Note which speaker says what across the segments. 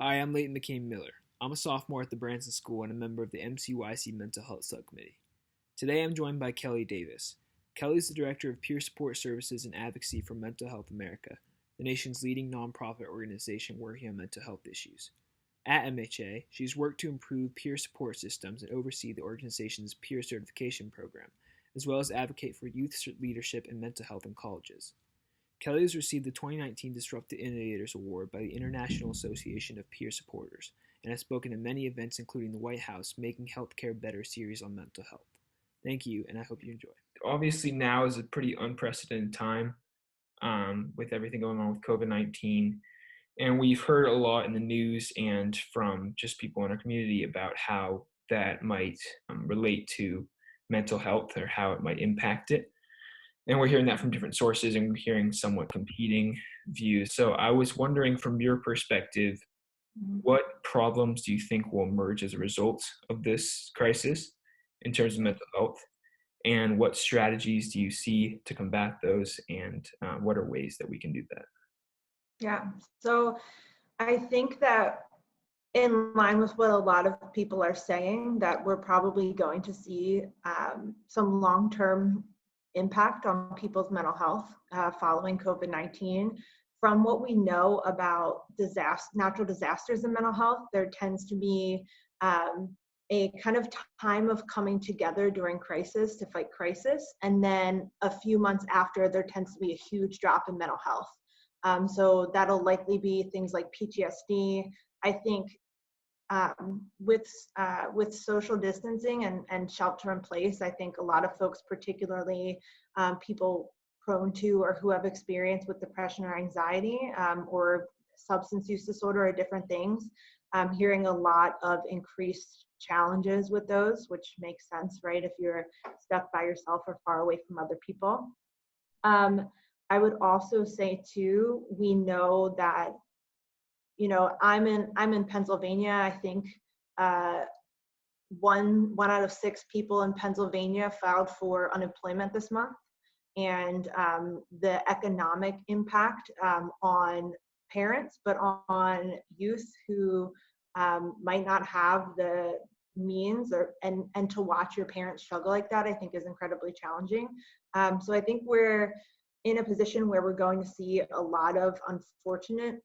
Speaker 1: Hi, I'm Leighton McCain Miller. I'm a sophomore at the Branson School and a member of the MCYC Mental Health Subcommittee. Today I'm joined by Kelly Davis. Kelly is the Director of Peer Support Services and Advocacy for Mental Health America, the nation's leading nonprofit organization working on mental health issues. At MHA, she's worked to improve peer support systems and oversee the organization's peer certification program, as well as advocate for youth leadership in mental health in colleges. Kelly has received the 2019 Disruptive Innovators Award by the International Association of Peer Supporters and has spoken at many events, including the White House Making Healthcare Better series on mental health. Thank you, and I hope you enjoy. Obviously, now is a pretty unprecedented time with everything going on with COVID-19. And we've heard a lot in the news and from just people in our community about how that might relate to mental health or how it might impact it. And we're hearing that from different sources and we're hearing somewhat competing views. So I was wondering, from your perspective, what problems do you think will emerge as a result of this crisis in terms of mental health? And what strategies do you see to combat those? And what are ways that we can do that?
Speaker 2: Yeah, so I think that in line with what a lot of people are saying, that we're probably going to see some long-term impact on people's mental health following COVID-19. From what we know about natural disasters in mental health, there tends to be a kind of time of coming together during crisis to fight crisis. And then a few months after, there tends to be a huge drop in mental health. So that'll likely be things like PTSD. I think with social distancing and shelter in place, I think a lot of folks, particularly people prone to or who have experience with depression or anxiety or substance use disorder or different things, hearing a lot of increased challenges with those, which makes sense, right? If you're stuck by yourself or far away from other people. I would also say too, we know that, I'm in Pennsylvania. I think one out of 6 people in Pennsylvania filed for unemployment this month, and the economic impact on parents, but on youth who might not have the means and to watch your parents struggle like that, I think is incredibly challenging. So I think we're in a position where we're going to see a lot of, unfortunately,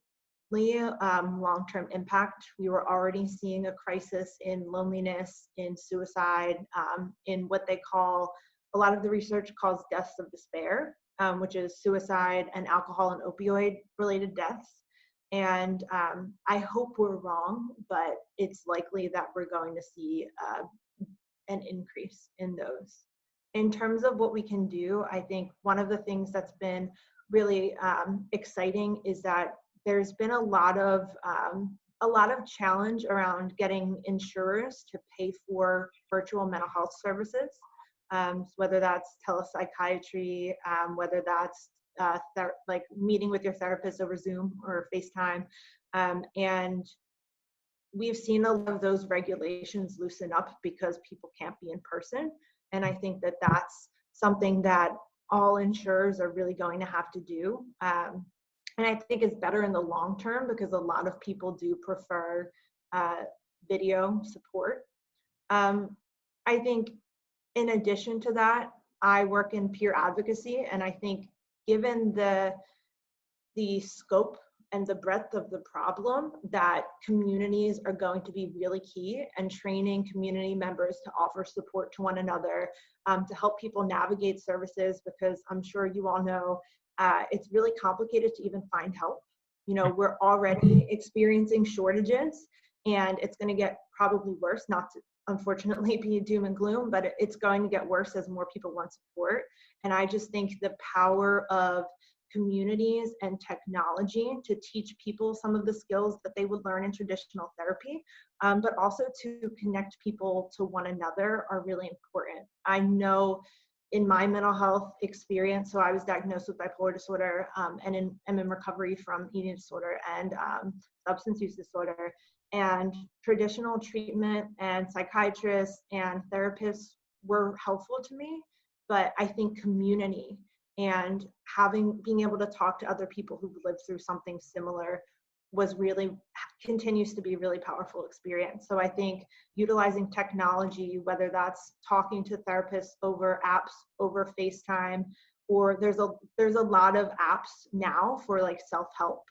Speaker 2: long-term impact. We were already seeing a crisis in loneliness, in suicide, in what they call, a lot of the research calls deaths of despair, which is suicide and alcohol and opioid related deaths. And I hope we're wrong, but it's likely that we're going to see an increase in those. In terms of what we can do, I think one of the things that's been really exciting is that there's been a lot of challenge around getting insurers to pay for virtual mental health services, whether that's telepsychiatry, whether that's like meeting with your therapist over Zoom or FaceTime, and we've seen a lot of those regulations loosen up because people can't be in person. And I think that that's something that all insurers are really going to have to do. And I think it's better in the long term because a lot of people do prefer video support. I think in addition to that, I work in peer advocacy, and I think given the scope and the breadth of the problem, that communities are going to be really key, and training community members to offer support to one another, to help people navigate services, because I'm sure you all know it's really complicated to even find help. We're already experiencing shortages, and it's going to get probably worse, not to unfortunately be doom and gloom, but it's going to get worse as more people want support. And I just think the power of communities and technology to teach people some of the skills that they would learn in traditional therapy, but also to connect people to one another, are really important. I know in my mental health experience, so I was diagnosed with bipolar disorder and am in recovery from eating disorder and substance use disorder. And traditional treatment and psychiatrists and therapists were helpful to me, but I think community and being able to talk to other people who've lived through something similar was really continues to be a really powerful experience. So I think utilizing technology, whether that's talking to therapists over apps, over FaceTime, or there's a lot of apps now for like self-help.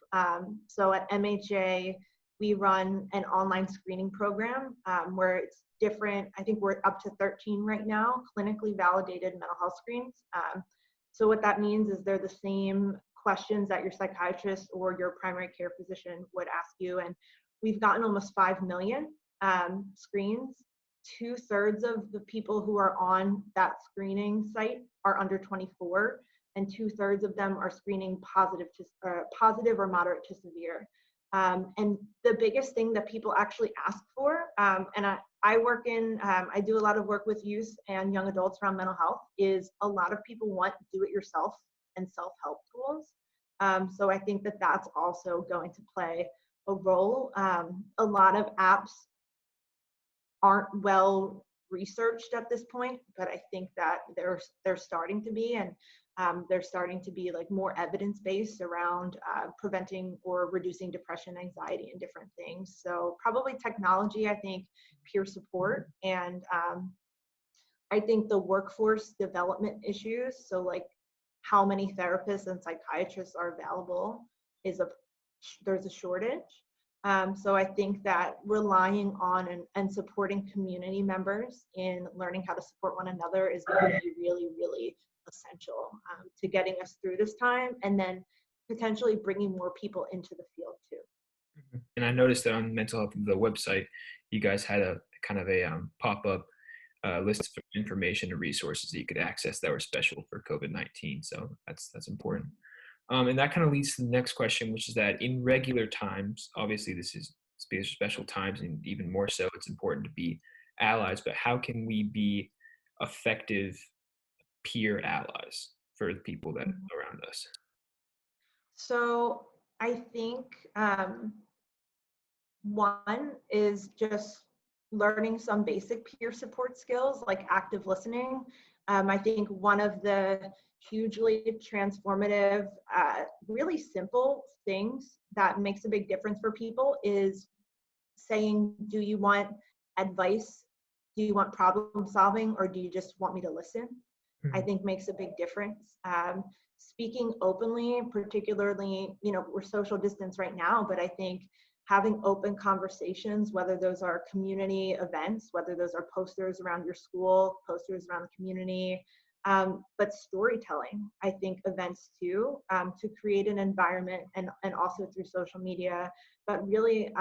Speaker 2: So at MHA, we run an online screening program where it's different. I think we're up to 13 right now, clinically validated mental health screens. So what that means is they're the same questions that your psychiatrist or your primary care physician would ask you. And we've gotten almost 5 million screens. 2/3 of the people who are on that screening site are under 24, and 2/3 of them are screening positive or moderate to severe. And the biggest thing that people actually ask for, and I do a lot of work with youth and young adults around mental health, is a lot of people want do-it-yourself and self-help tools. So I think that that's also going to play a role. A lot of apps aren't well researched at this point, but I think that they're starting to be, and they're starting to be like more evidence-based around preventing or reducing depression, anxiety, and different things. So probably technology, I think peer support, and I think the workforce development issues. So like how many therapists and psychiatrists are available there's a shortage. So I think that relying on and supporting community members in learning how to support one another is going to be really, really essential to getting us through this time, and then potentially bringing more people into the field too.
Speaker 1: And I noticed that on Mental Health, the website, you guys had a kind of a pop-up list of information and resources that you could access that were special for COVID-19. So that's important. And that kind of leads to the next question, which is that in regular times, obviously these are special times, and even more so, it's important to be allies. But how can we be effective peer allies for the people that are around us?
Speaker 2: So I think one is just learning some basic peer support skills like active listening. I think one of the hugely transformative, really simple things that makes a big difference for people is saying, do you want advice? Do you want problem solving, or do you just want me to listen? I think makes a big difference. Speaking openly, particularly, we're social distance right now, but I think having open conversations, whether those are community events, whether those are posters around your school, posters around the community, but storytelling, I think events too, to create an environment, and also through social media, but really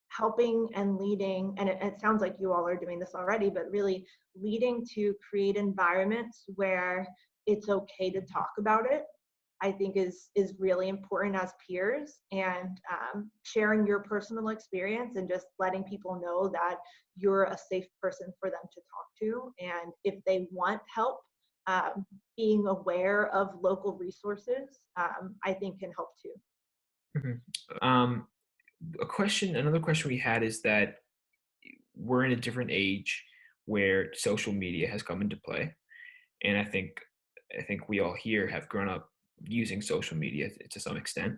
Speaker 2: helping and leading, and it sounds like you all are doing this already, but really leading to create environments where it's okay to talk about it, I think is really important as peers, and sharing your personal experience and just letting people know that you're a safe person for them to talk to. And if they want help, being aware of local resources, I think can help too.
Speaker 1: Mm-hmm. Another question we had is that we're in a different age where social media has come into play, and I think we all here have grown up using social media to some extent.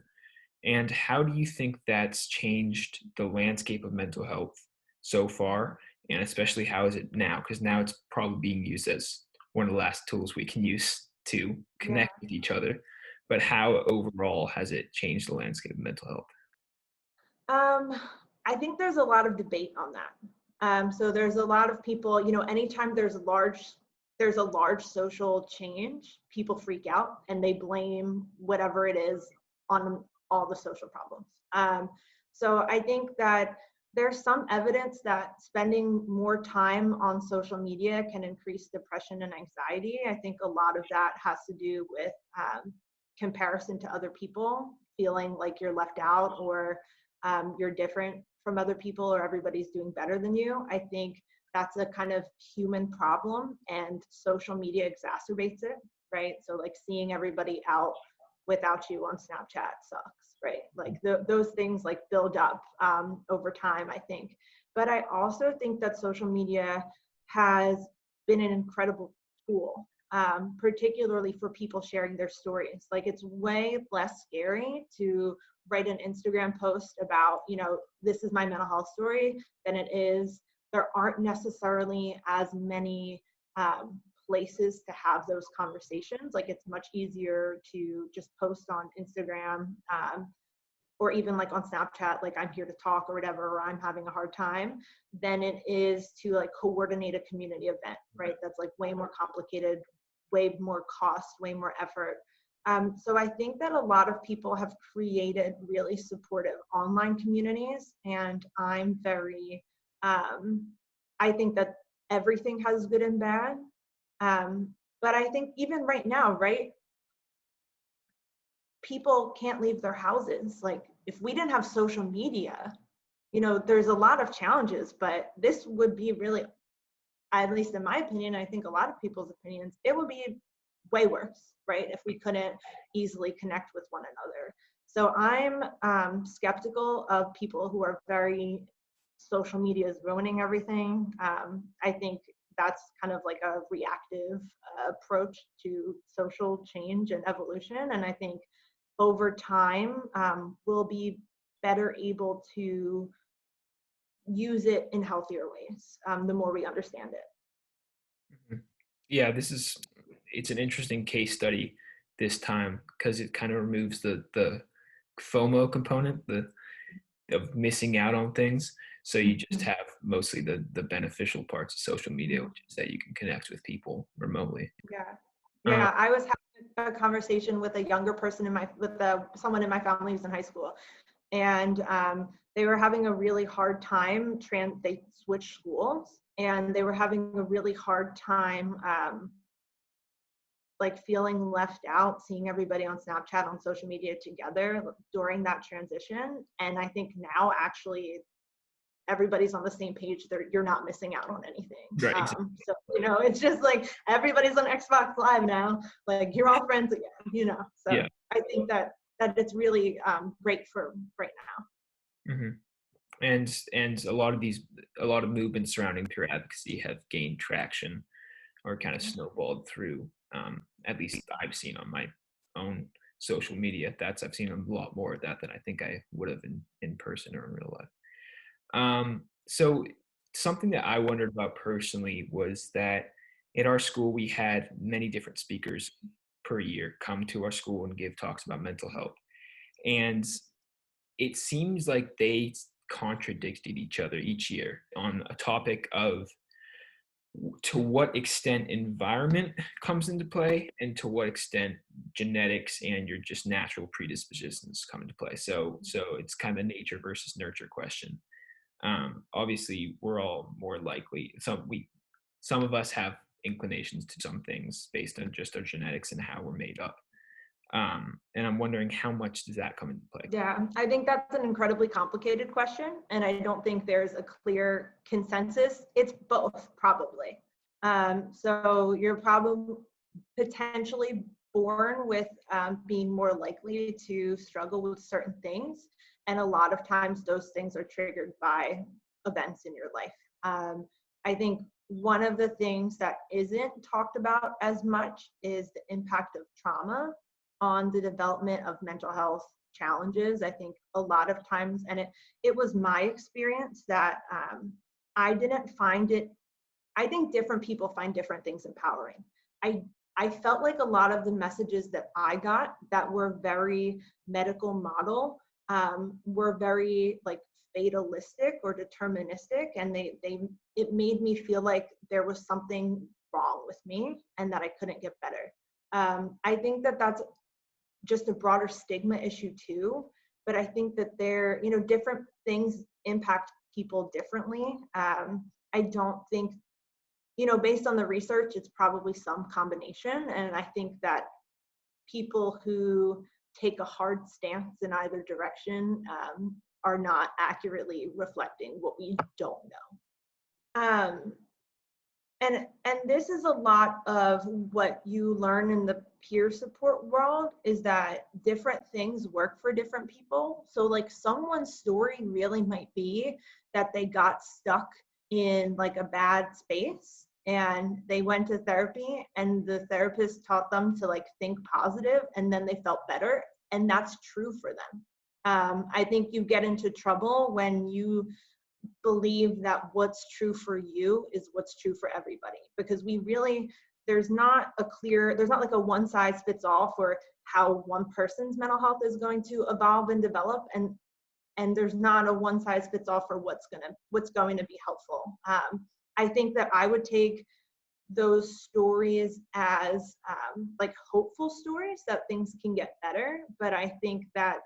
Speaker 1: And how do you think that's changed the landscape of mental health so far, and especially how is it now? Because now it's probably being used as one of the last tools we can use to
Speaker 2: Yeah.
Speaker 1: connect with each other. But how overall has it changed the landscape of mental health?
Speaker 2: I think there's a lot of debate on that. So there's a lot of people, anytime there's a large social change, people freak out and they blame whatever it is on all the social problems. So I think that there's some evidence that spending more time on social media can increase depression and anxiety. I think a lot of that has to do with comparison to other people, feeling like you're left out, or you're different from other people, or everybody's doing better than you. I think that's a kind of human problem, and social media exacerbates it, right? So like seeing everybody out without you on Snapchat sucks, right? Like those things like build up over time, I think. But I also think that social media has been an incredible tool, particularly for people sharing their stories. Like it's way less scary to write an Instagram post about, this is my mental health story than it is, there aren't necessarily as many places to have those conversations. Like, it's much easier to just post on Instagram, or even like on Snapchat, like, I'm here to talk or whatever, or I'm having a hard time, than it is to like coordinate a community event, right? That's like way more complicated, way more cost, way more effort. So I think that a lot of people have created really supportive online communities, and I'm very, I think that everything has good and bad. But I think even right now, right, people can't leave their houses. Like, if we didn't have social media, there's a lot of challenges, but this would be really, at least in my opinion, I think a lot of people's opinions, it would be way worse, right, if we couldn't easily connect with one another. So I'm skeptical of people who are very, social media is ruining everything. I think that's kind of like a reactive approach to social change and evolution. And I think over time, we'll be better able to use it in healthier ways, the more we understand it.
Speaker 1: Mhm. Yeah, it's an interesting case study this time because it kind of removes the FOMO component, the of missing out on things. So you just have mostly the beneficial parts of social media, which is that you can connect with people remotely.
Speaker 2: Yeah.
Speaker 1: Uh,
Speaker 2: Yeah. I was having a conversation with a younger person someone in my family who's in high school. And they were having a really hard time, they switched schools, and they were having a really hard time, like feeling left out, seeing everybody on Snapchat, on social media together during that transition. And I think now actually everybody's on the same page. You're not missing out on anything.
Speaker 1: right. Exactly.
Speaker 2: So, it's just like everybody's on Xbox Live now. Like, you're all friends again, So
Speaker 1: Yeah.
Speaker 2: I think that it's really great for right now.
Speaker 1: Hmm. And a lot of movements surrounding peer advocacy have gained traction or kind of snowballed through. At least I've seen on my own social media. I've seen a lot more of that than I think I would have in person or in real life. So something that I wondered about personally was that at our school we had many different speakers per year come to our school and give talks about mental health. And it seems like they contradicted each other each year on a topic of to what extent environment comes into play and to what extent genetics and your just natural predispositions come into play. So it's kind of a nature versus nurture question. Obviously we're all more likely, some of us have inclinations to some things based on just our genetics and how we're made up. And I'm wondering how much does that come into play?
Speaker 2: Yeah, I think that's an incredibly complicated question, and I don't think there's a clear consensus. It's both, probably. So you're probably potentially born with being more likely to struggle with certain things, and a lot of times those things are triggered by events in your life. I think one of the things that isn't talked about as much is the impact of trauma on the development of mental health challenges. I think a lot of times, and it was my experience that I didn't find it, I think different people find different things empowering. I felt like a lot of the messages that I got that were very medical model were very like fatalistic or deterministic, and it made me feel like there was something wrong with me and that I couldn't get better. I think that that's just a broader stigma issue too. But I think that different things impact people differently. I don't think, based on the research, it's probably some combination. And I think that people who take a hard stance in either direction are not accurately reflecting what we don't know. And this is a lot of what you learn in the peer support world, is that different things work for different people. So like someone's story really might be that they got stuck in like a bad space and they went to therapy and the therapist taught them to like think positive and then they felt better, and that's true for them. I think you get into trouble when you believe that what's true for you is what's true for everybody, because we really, there's not like a one size fits all for how one person's mental health is going to evolve and develop, and there's not a one size fits all for what's going to be helpful. I think that I would take those stories as like hopeful stories that things can get better, but I think that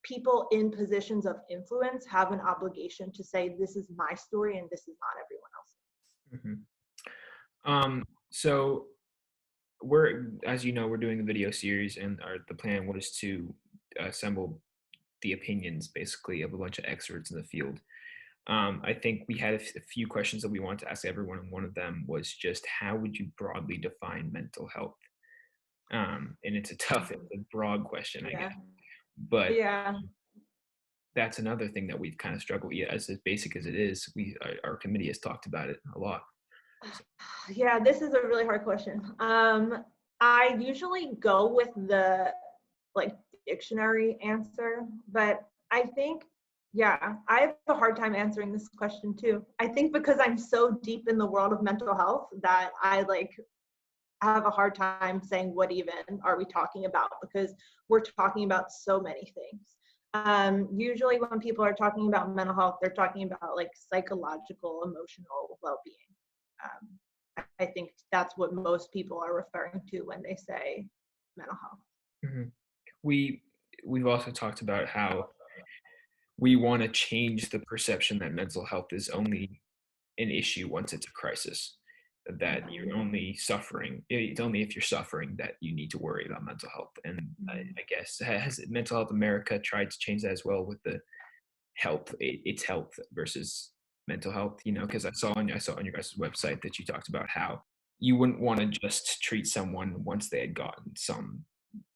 Speaker 2: people in positions of influence have an obligation to say, this is my story and this is not everyone else's.
Speaker 1: So we're, as you know, we're doing a video series, and the plan was to assemble the opinions basically of a bunch of experts in the field. I think we had a few questions that we wanted to ask everyone, and one of them was just how would you broadly define mental health? And it's it's a broad question, I
Speaker 2: Yeah.
Speaker 1: guess, but
Speaker 2: Yeah.
Speaker 1: that's another thing that we've kind of struggled. Yeah, as basic as it is, our committee has talked about it a lot.
Speaker 2: Yeah, this is a really hard question. I usually go with the like dictionary answer, but I think, yeah, I have a hard time answering this question too. I think because I'm so deep in the world of mental health that I like have a hard time saying what even are we talking about, because we're talking about so many things. Usually when people are talking about mental health, they're talking about like psychological, emotional well-being. I think that's what most people are referring to when they say mental health.
Speaker 1: Mhm. We've also talked about how we want to change the perception that mental health is only an issue once it's a crisis, that you're only suffering. It's only if you're suffering that you need to worry about mental health. And I guess has Mental Health America tried to change that as well with the its health versus mental health? You know, because I saw on your guys' website that you talked about how you wouldn't want to just treat someone once they had gotten some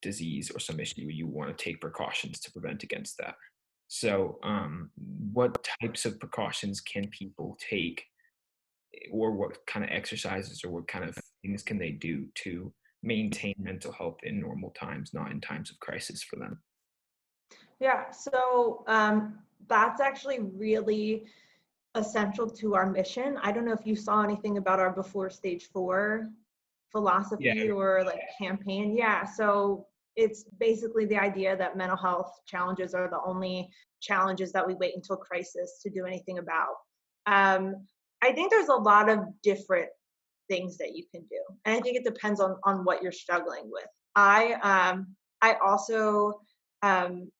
Speaker 1: disease or some issue. You want to take precautions to prevent against that. So, what types of precautions can people take, or what kind of exercises or what kind of things can they do to maintain mental health in normal times, not in times of crisis for them?
Speaker 2: Yeah, so that's actually really essential to our mission. I don't know if you saw anything about our Before Stage 4
Speaker 1: Yeah.
Speaker 2: philosophy or like campaign. Yeah, so it's basically the idea that mental health challenges are the only challenges that we wait until crisis to do anything about. I think there's a lot of different things that you can do, and I think it depends on what you're struggling with. I also um,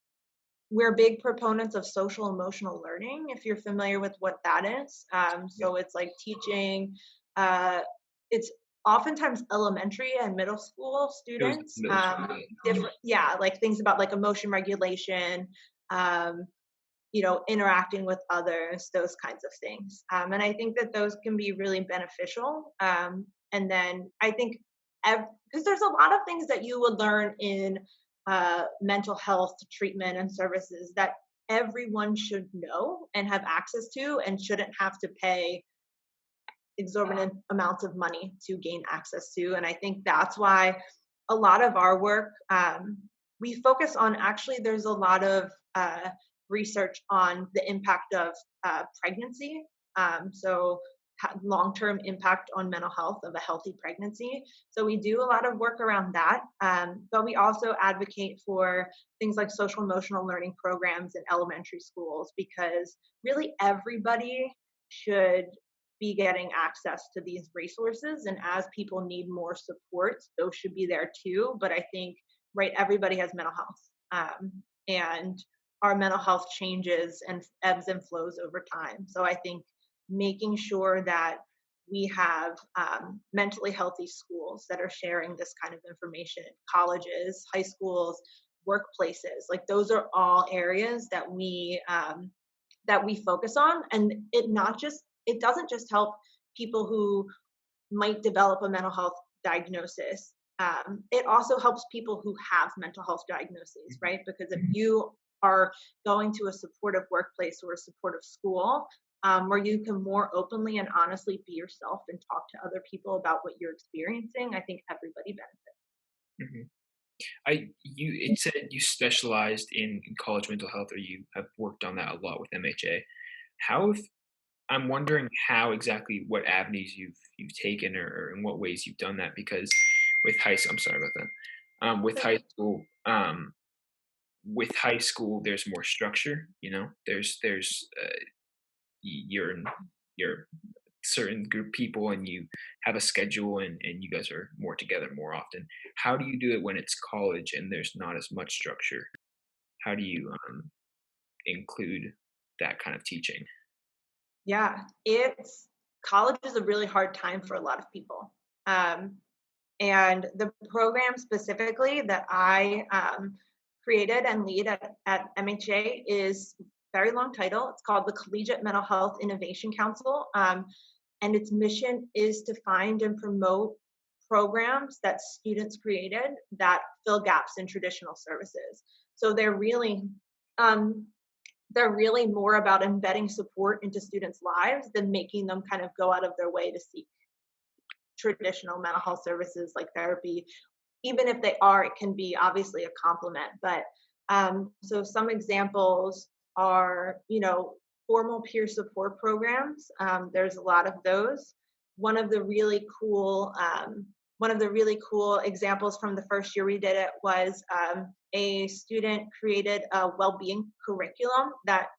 Speaker 2: we're big proponents of social emotional learning, if you're familiar with what that is.
Speaker 1: Yeah.
Speaker 2: So it's like teaching, uh, it's oftentimes elementary and middle school
Speaker 1: It was
Speaker 2: students,
Speaker 1: middle school.
Speaker 2: different, yeah, like things about like emotion regulation, um, interacting with others, those kinds of things. And I think that those can be really beneficial. And then I think, because there's a lot of things that you would learn in mental health treatment and services that everyone should know and have access to and shouldn't have to pay exorbitant amounts of money to gain access to. And I think that's why a lot of our work, we focus on, actually, there's a lot of research on the impact of pregnancy. So long-term impact on mental health of a healthy pregnancy. So we do a lot of work around that, but we also advocate for things like social emotional learning programs in elementary schools, because really everybody should be getting access to these resources. And as people need more support, those should be there too. But I think, right, everybody has mental health. And our mental health changes and ebbs and flows over time. So I think making sure that we have mentally healthy schools that are sharing this kind of information, colleges, high schools, workplaces, like those are all areas that we focus on. And it doesn't just help people who might develop a mental health diagnosis. It also helps people who have mental health diagnoses, right? Because if you are going to a supportive workplace or a supportive school, where you can more openly and honestly be yourself and talk to other people about what you're experiencing, I think everybody benefits.
Speaker 1: Mhm. It said you specialized in college mental health, or you have worked on that a lot with MHA. How if I'm wondering how exactly what avenues you've taken, or in what ways you've done that, because with high school, I'm sorry about that. With high school, there's more structure. There's you're in you're certain group of people, and you have a schedule, and you guys are more together more often. How do you do it when it's college and there's not as much structure? How do you include that kind of teaching?
Speaker 2: Yeah, it's college is a really hard time for a lot of people. Um, and the program specifically that I created and lead at MHA is very long title. It's called the Collegiate Mental Health Innovation Council. And its mission is to find and promote programs that students created that fill gaps in traditional services. So um, they're really more about embedding support into students' lives than making them kind of go out of their way to seek traditional mental health services like therapy. Even if they are, it can be obviously a complement. But so some examples are, formal peer support programs. There's a lot of those. One of the really cool, one of the really cool examples from the first year we did it was a student created a well-being curriculum that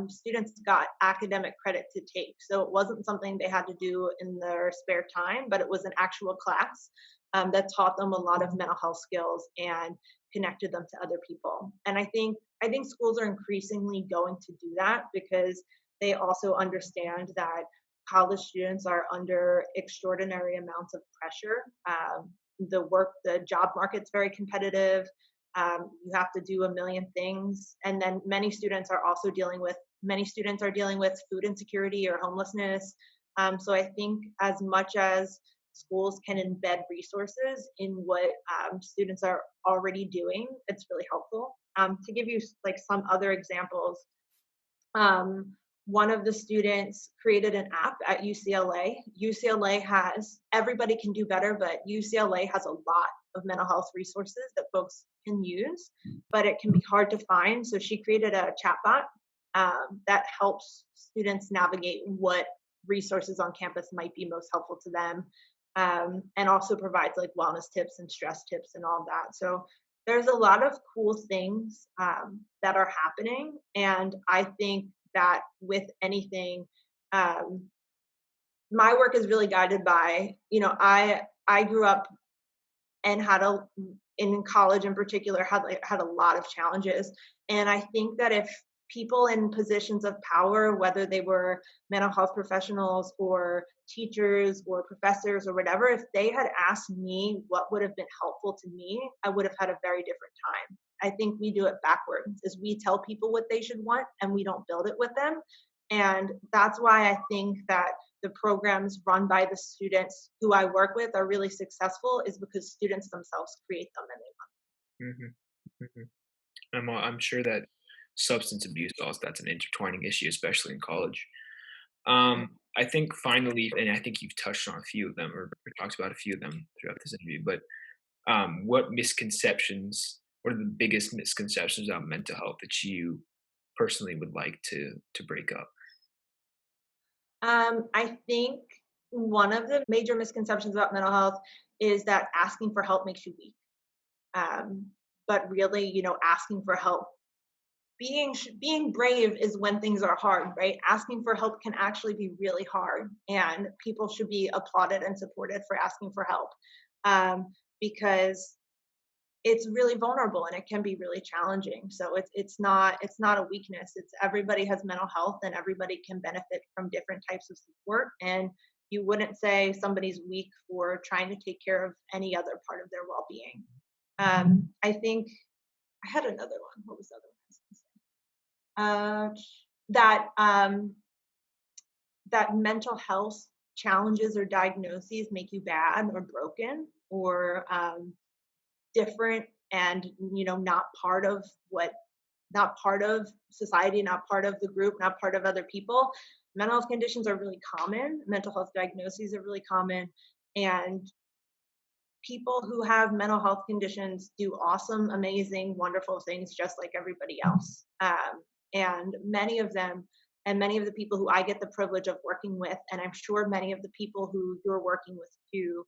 Speaker 2: students got academic credit to take. So it wasn't something they had to do in their spare time, but it was an actual class that taught them a lot of mental health skills and connected them to other people. And I think schools are increasingly going to do that because they also understand that college students are under extraordinary amounts of pressure. The job market's very competitive. You have to do a million things, and then many students are dealing with food insecurity or homelessness. So I think as much as schools can embed resources in what students are already doing, it's really helpful. To give you like some other examples, one of the students created an app at UCLA. UCLA has everybody can do better, but UCLA has a lot of mental health resources that folks can use, but it can be hard to find. So she created a chatbot that helps students navigate what resources on campus might be most helpful to them, and also provides like wellness tips and stress tips and all that. So there's a lot of cool things that are happening, and I think that with anything, um, my work is really guided by, I grew up and in college in particular had a lot of challenges, and I think that if people in positions of power, whether they were mental health professionals or teachers or professors or whatever, if they had asked me what would have been helpful to me, I would have had a very different time. I think we do it backwards, is we tell people what they should want and we don't build it with them. And that's why I think that the programs run by the students who I work with are really successful, is because students themselves create them and they
Speaker 1: Hmm. Hmm. I'm sure that substance abuse also, that's an intertwining issue, especially in college.
Speaker 2: run.
Speaker 1: I think finally, and I think you've touched on a few of them, or talked about a few of them throughout this interview, but what are the biggest misconceptions about mental health that you personally would like to break up?
Speaker 2: I think one of the major misconceptions about mental health is that asking for help makes you weak. Um, but really, asking for help, being brave is when things are hard, right? Asking for help can actually be really hard, and people should be applauded and supported for asking for help, because it's really vulnerable and it can be really challenging. So it's not a weakness. It's everybody has mental health and everybody can benefit from different types of support. And you wouldn't say somebody's weak for trying to take care of any other part of their well-being. I think I had another one. What was the other one I was going to say? That mental health challenges or diagnoses make you bad or broken or different, and not part of what not part of society, not part of the group, not part of other people. Mental health conditions are really common, mental health diagnoses are really common, and people who have mental health conditions do awesome, amazing, wonderful things just like everybody else. And many of them, and many of the people who I get the privilege of working with, and I'm sure many of the people who you're working with too,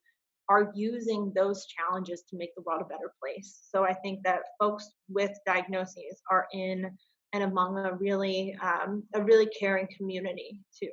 Speaker 2: are using those challenges to make the world a better place. So I think that folks with diagnoses are in and among a really caring community too.